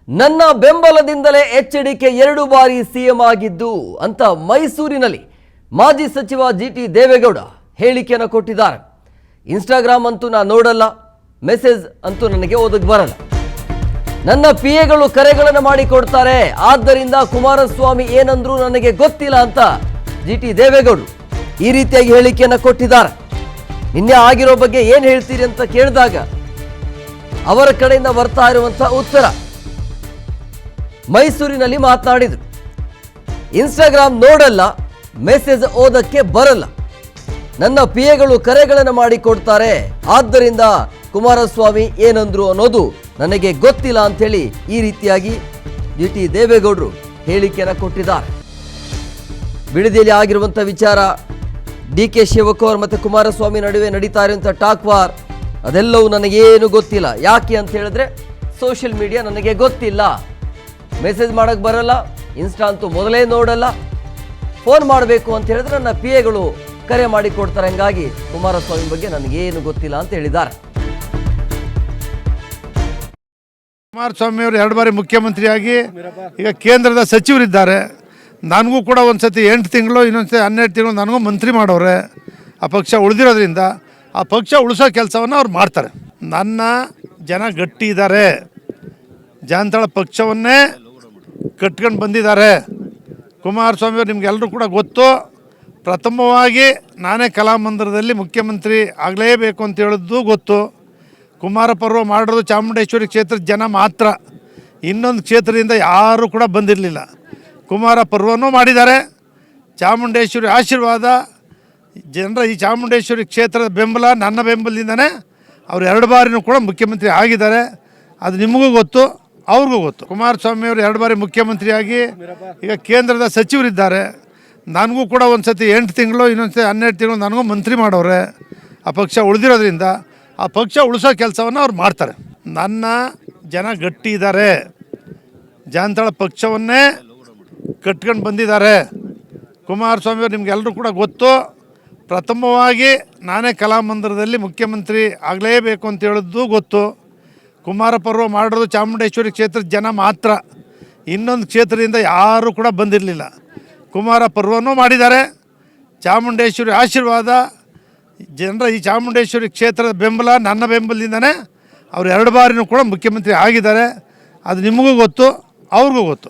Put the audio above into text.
ನನ್ನ ಬೆಂಬಲದಿಂದಲೇ ಎಚ್ಡಿಕೆ 2 ಬಾರಿ ಸಿಎಂ ಆಗಿದ್ದು ಅಂತ ಮೈಸೂರಿನಲ್ಲಿ ಮಾಜಿ ಸಚಿವ ಜಿಟಿ ದೇವೇಗೌಡ ಹೇಳಿಕೆಯನ್ನು ಕೊಟ್ಟಿದ್ದಾರೆ. ಇನ್ಸ್ಟಾಗ್ರಾಮ್ ಅಂತೂ ನಾನು ನೋಡಲ್ಲ, ಮೆಸೇಜ್ ಅಂತೂ ನನಗೆ ಓದಕ್ಕೆ ಬರಲ್ಲ, ನನ್ನ ಪಿಎಗಳು ಕರೆಗಳನ್ನು ಮಾಡಿ ಕೊಡ್ತಾರೆ, ಆದ್ದರಿಂದ ಕುಮಾರಸ್ವಾಮಿ ಏನಂದ್ರು ನನಗೆ ಗೊತ್ತಿಲ್ಲ ಅಂತ ಜಿಟಿ ದೇವೇಗೌಡರು ಈ ರೀತಿಯಾಗಿ ಹೇಳಿಕೆಯನ್ನು ಕೊಟ್ಟಿದ್ದಾರೆ. ನಿನ್ನೆ ಆಗಿರೋ ಬಗ್ಗೆ ಏನು ಹೇಳ್ತೀರಿ ಅಂತ ಕೇಳಿದಾಗ ಅವರ ಕಡೆಯಿಂದ ಬರ್ತಾ ಇರುವಂತಹ ಉತ್ತರ ಮೈಸೂರಿನಲ್ಲಿ ಮಾತನಾಡಿದರು. ಇನ್ಸ್ಟಾಗ್ರಾಮ್ ನೋಡಲ್ಲ, ಮೆಸೇಜ್ ಓದಕ್ಕೆ ಬರಲ್ಲ, ನನ್ನ ಪಿಎಗಳು ಕರೆಗಳನ್ನು ಮಾಡಿ ಕೊಡ್ತಾರೆ, ಆದ್ದರಿಂದ ಕುಮಾರಸ್ವಾಮಿ ಏನಂದ್ರು ಅನ್ನೋದು ನನಗೆ ಗೊತ್ತಿಲ್ಲ ಅಂಥೇಳಿ ಈ ರೀತಿಯಾಗಿ ಜಿಟಿ ದೇವೇಗೌಡರು ಹೇಳಿಕೆಯನ್ನು ಕೊಟ್ಟಿದ್ದಾರೆ. ಬಿಡದಿಯಲ್ಲಿ ಆಗಿರುವಂಥ ವಿಚಾರ, ಡಿಕೆ ಶಿವಕುಮಾರ್ ಮತ್ತು ಕುಮಾರಸ್ವಾಮಿ ನಡುವೆ ನಡೀತಾ ಇರುವಂಥ ಟಾಕ್ ವಾರ್, ಅದೆಲ್ಲವೂ ನನಗೇನು ಗೊತ್ತಿಲ್ಲ. ಯಾಕೆ ಅಂತ ಹೇಳಿದ್ರೆ ಸೋಷಿಯಲ್ ಮೀಡಿಯಾ ನನಗೆ ಗೊತ್ತಿಲ್ಲ, ಮೆಸೇಜ್ ಮಾಡೋಕ್ಕೆ ಬರಲ್ಲ, ಇನ್ಸ್ಟಾ ಅಂತೂ ಮೊದಲೇ ನೋಡಲ್ಲ, ಫೋನ್ ಮಾಡಬೇಕು ಅಂತ ಹೇಳಿದ್ರೆ ನನ್ನ ಪಿಎಗಳು ಕರೆ ಮಾಡಿ ಕೊಡ್ತಾರೆ, ಹಂಗಾಗಿ ಕುಮಾರಸ್ವಾಮಿ ಬಗ್ಗೆ ನನಗೇನು ಗೊತ್ತಿಲ್ಲ ಅಂತ ಹೇಳಿದ್ದಾರೆ. ಕುಮಾರಸ್ವಾಮಿ ಅವರು 2 ಬಾರಿ ಮುಖ್ಯಮಂತ್ರಿಯಾಗಿ ಈಗ ಕೇಂದ್ರದ ಸಚಿವರಿದ್ದಾರೆ. ನನಗೂ ಕೂಡ ಒಂದ್ಸತಿ 8 ತಿಂಗಳು, ಇನ್ನೊಂದ್ಸತಿ 12 ತಿಂಗಳು ನನಗೂ ಮಂತ್ರಿ ಮಾಡೋರೆ. ಆ ಪಕ್ಷ ಉಳಿದಿರೋದ್ರಿಂದ ಆ ಪಕ್ಷ ಉಳಿಸೋ ಕೆಲಸವನ್ನು ಅವ್ರು ಮಾಡ್ತಾರೆ. ನನ್ನ ಜನ ಗಟ್ಟಿ ಇದ್ದಾರೆ, ಜನತಾಳ ಪಕ್ಷವನ್ನೇ ಕಟ್ಕೊಂಡು ಬಂದಿದ್ದಾರೆ. ಕುಮಾರಸ್ವಾಮಿ ಅವರು ನಿಮಗೆಲ್ಲರೂ ಕೂಡ ಗೊತ್ತು, ಪ್ರಥಮವಾಗಿ ನಾನೇ ಕಲಾಮಂದಿರದಲ್ಲಿ ಮುಖ್ಯಮಂತ್ರಿ ಆಗಲೇಬೇಕು ಅಂತ ಹೇಳಿದ್ದು ಗೊತ್ತು. ಕುಮಾರ ಪರ್ವ ಮಾಡಿರೋದು ಚಾಮುಂಡೇಶ್ವರಿ ಕ್ಷೇತ್ರದ ಜನ ಮಾತ್ರ, ಇನ್ನೊಂದು ಕ್ಷೇತ್ರದಿಂದ ಯಾರೂ ಕೂಡ ಬಂದಿರಲಿಲ್ಲ. ಕುಮಾರ ಪರ್ವನೂ ಮಾಡಿದ್ದಾರೆ. ಚಾಮುಂಡೇಶ್ವರಿ ಆಶೀರ್ವಾದ, ಜನರ ಈ ಚಾಮುಂಡೇಶ್ವರಿ ಕ್ಷೇತ್ರದ ಬೆಂಬಲ, ನನ್ನ ಬೆಂಬಲದಿಂದನೇ ಅವರು 2 ಬಾರಿನೂ ಕೂಡ ಮುಖ್ಯಮಂತ್ರಿ ಆಗಿದ್ದಾರೆ. ಅದು ನಿಮಗೂ ಗೊತ್ತು, ಅವ್ರಿಗೂ ಗೊತ್ತು. ಕುಮಾರಸ್ವಾಮಿ ಅವರು 2 ಬಾರಿ ಮುಖ್ಯಮಂತ್ರಿಯಾಗಿ ಈಗ ಕೇಂದ್ರದ ಸಚಿವರಿದ್ದಾರೆ. ನನಗೂ ಕೂಡ ಒಂದ್ಸತಿ 8 ತಿಂಗಳು, ಇನ್ನೊಂದ್ಸತಿ 12 ತಿಂಗಳು ನನಗೂ ಮಂತ್ರಿ ಮಾಡೋರೆ. ಆ ಪಕ್ಷ ಉಳಿದಿರೋದ್ರಿಂದ ಆ ಪಕ್ಷ ಉಳಿಸೋ ಕೆಲಸವನ್ನು ಅವ್ರು ಮಾಡ್ತಾರೆ. ನನ್ನ ಜನ ಗಟ್ಟಿ ಇದ್ದಾರೆ, ಜನತಾಳ ಪಕ್ಷವನ್ನೇ ಕಟ್ಕೊಂಡು ಬಂದಿದ್ದಾರೆ. ಕುಮಾರಸ್ವಾಮಿ ಅವರು ನಿಮಗೆಲ್ಲರೂ ಕೂಡ ಗೊತ್ತು, ಪ್ರಥಮವಾಗಿ ನಾನೇ ಕಲಾಮಂದಿರದಲ್ಲಿ ಮುಖ್ಯಮಂತ್ರಿ ಆಗಲೇಬೇಕು ಅಂತ ಹೇಳಿದ್ದು ಗೊತ್ತು. ಕುಮಾರ ಪರ್ವ ಮಾಡಿರೋದು ಚಾಮುಂಡೇಶ್ವರಿ ಕ್ಷೇತ್ರದ ಜನ ಮಾತ್ರ, ಇನ್ನೊಂದು ಕ್ಷೇತ್ರದಿಂದ ಯಾರೂ ಕೂಡ ಬಂದಿರಲಿಲ್ಲ. ಕುಮಾರ ಪರ್ವನೂ ಮಾಡಿದ್ದಾರೆ. ಚಾಮುಂಡೇಶ್ವರಿ ಆಶೀರ್ವಾದ, ಜನರ ಈ ಚಾಮುಂಡೇಶ್ವರಿ ಕ್ಷೇತ್ರದ ಬೆಂಬಲ, ನನ್ನ ಬೆಂಬಲದಿಂದನೇ ಅವರು 2 ಬಾರಿನೂ ಕೂಡ ಮುಖ್ಯಮಂತ್ರಿ ಆಗಿದ್ದಾರೆ. ಅದು ನಿಮಗೂ ಗೊತ್ತು, ಅವ್ರಿಗೂ ಗೊತ್ತು.